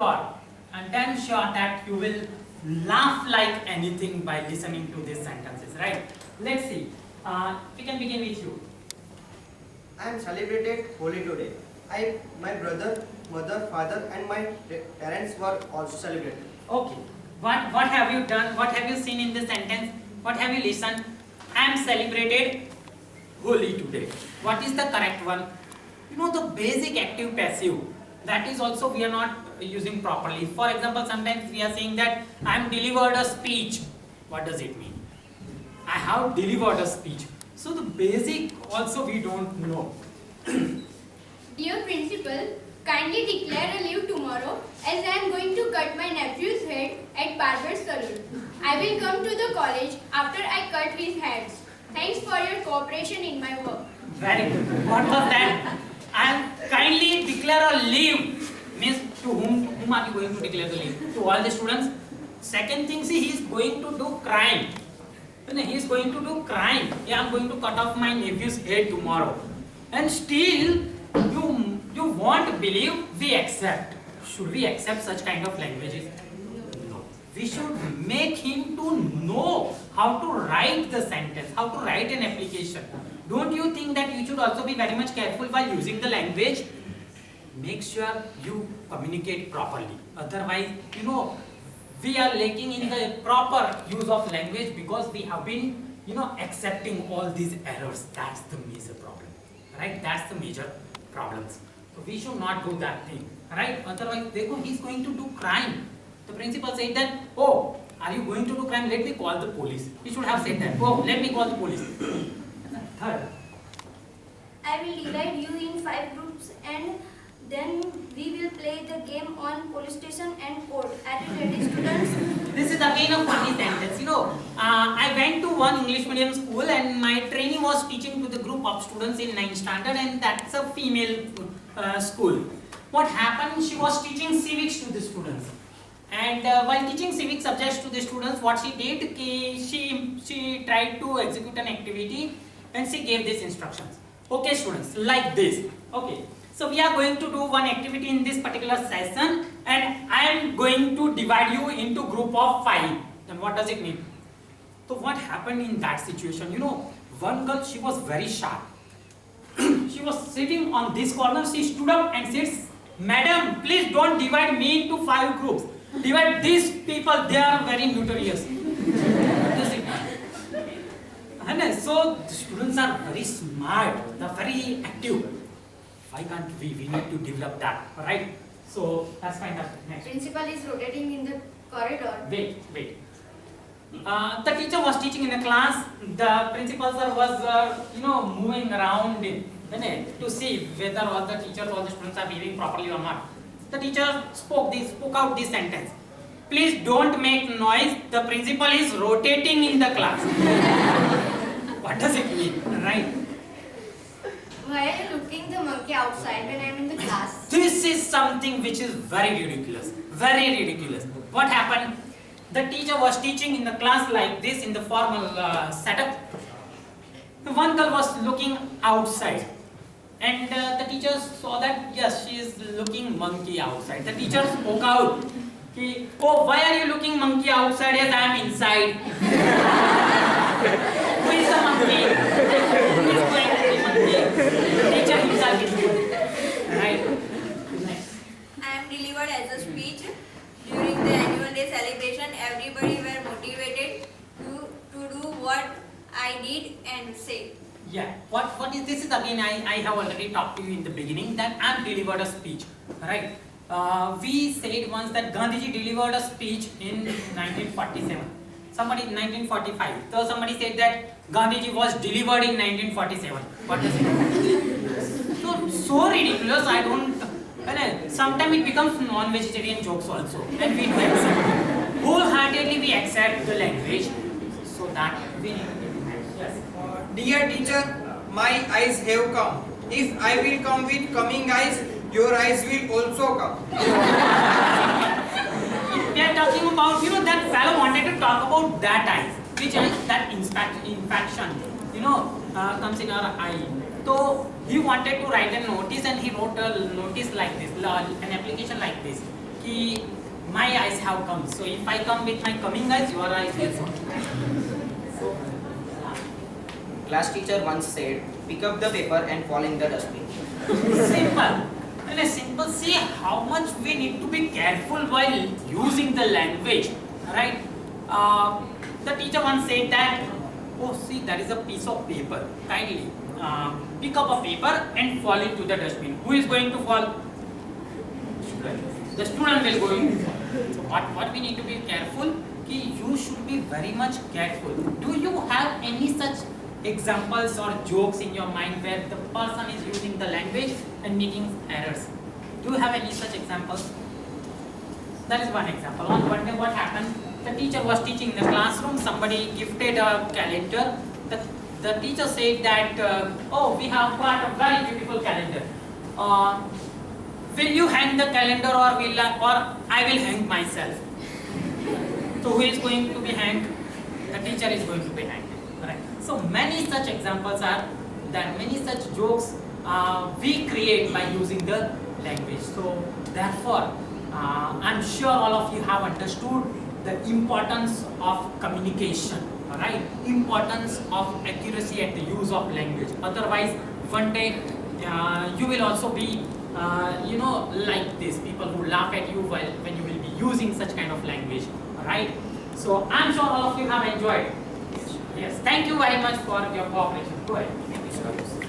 sure and damn sure that you will laugh like anything by listening to these sentences, right? Let's see. We can begin with you. I am celebrated Holi today. My brother, mother, father, and my parents were also celebrated. Okay. What have you done? What have you seen in this sentence? What have you listened? I am celebrated Holi today. What is the correct one? You know, the basic active passive. That is also we are not using properly. For example, sometimes we are saying that I am delivered a speech. What does it mean? I have delivered a speech. So the basic also we don't know. Dear Principal, kindly declare a leave tomorrow as I am going to cut my nephew's head at barber's salon. I will come to the college after I cut his heads. Thanks for your cooperation in my work. Very good. What was that? And kindly declare a leave. Means to whom are you going to declare the leave? To all the students. Second thing, see, he is going to do crime. He is going to do crime. Yeah, I am going to cut off my nephew's head tomorrow. And still, you won't believe we accept. Should we accept such kind of languages? No. We should make him to know how to write the sentence, how to write an application. Don't you think that you should also be very much careful while using the language? Make sure you communicate properly. Otherwise, we are lacking in the proper use of language because we have been, accepting all these errors. That's the major problem, right? That's the major problems. So we should not do that thing, right? Otherwise, he's going to do crime. The principal said that, oh, are you going to do crime? Let me call the police. He should have said that. Oh, let me call the police. Third. I will divide you in 5 groups and then we will play the game on police station and court. Are you ready, students? This is again a funny sentence. I went to one English medium school and my trainee was teaching to the group of students in 9th standard, and that's a female school. What happened? She was teaching civics to the students. And while teaching civic subjects to the students, what she did, she tried to execute an activity and she gave these instructions. Okay, students, like this. Okay. So we are going to do one activity in this particular session and I am going to divide you into group of 5. Then what does it mean? So what happened in that situation? One girl, she was very sharp. She was sitting on this corner. She stood up and said, "Madam, please don't divide me into 5 groups. Divide these people, they are very notorious." And so the students are very smart, they are very active. Why can't we need to develop that, right? So that's fine. Next. Principal is rotating in the corridor. Wait. The teacher was teaching in the class. The principal sir was, moving around to see whether all the teachers, all the students are behaving properly or not. The teacher spoke out this sentence. "Please don't make noise. The principal is rotating in the class." What does it mean, right? Why are you looking the monkey outside when I am in the class? This is something which is very ridiculous. Very ridiculous. What happened? The teacher was teaching in the class like this in the formal setup. The one girl was looking outside. And the teacher saw that, yes, she is looking monkey outside. The teacher spoke out. "Oh, why are you looking monkey outside as I am inside?" Who is the monkey? Who is going to be monkey? Teacher himself is good. Right? Next. I am delivered as a speech. During the annual day celebration, everybody were motivated to do what I did and say. Yeah. What is this? Is again I have already talked to you in the beginning that I am delivered a speech. Right? We said once that Gandhiji delivered a speech in 1947. Somebody in 1945. So somebody said that Gandhiji was delivered in 1947. What does it mean? So ridiculous. I don't. Sometimes it becomes non-vegetarian jokes also, and we do accept. Wholeheartedly we accept the language, so that we need to implement. Yes. Dear teacher, my eyes have come. If I will come with coming eyes, your eyes will also come. We are talking about, that fellow wanted to talk about that eyes, which eyes, that infection, comes in our eye. So he wanted to write a notice and he wrote a notice like this, an application like this. कि my eyes have come. So if I come with my coming eyes, your eyes will come. Class teacher once said, pick up the paper and fall in the dustbin. Simple. And a simple, see how much we need to be careful while using the language, right? The teacher once said that, oh see, that is a piece of paper. Kindly pick up a paper and fall into the dustbin. Who is going to fall? The student will go in. So what we need to be careful, ki you should be very much careful. Do you have any such examples or jokes in your mind where the person is using the language and making errors? Do you have any such examples? That is one example. One day what happened, the teacher was teaching in the classroom, somebody gifted a calendar. The teacher said that, oh, we have got a very beautiful calendar. Will you hang the calendar or I will hang myself? So who is going to be hanged? The teacher is going to be hanged. Right. So many such examples are that many such jokes we create by using the language. So therefore, I'm sure all of you have understood the importance of communication, right? Importance of accuracy at the use of language. Otherwise, one day you will also be, like this, people who laugh at you when you will be using such kind of language, right? So I'm sure all of you have enjoyed. Yes, thank you very much for your cooperation. Go ahead. Thank you, sir.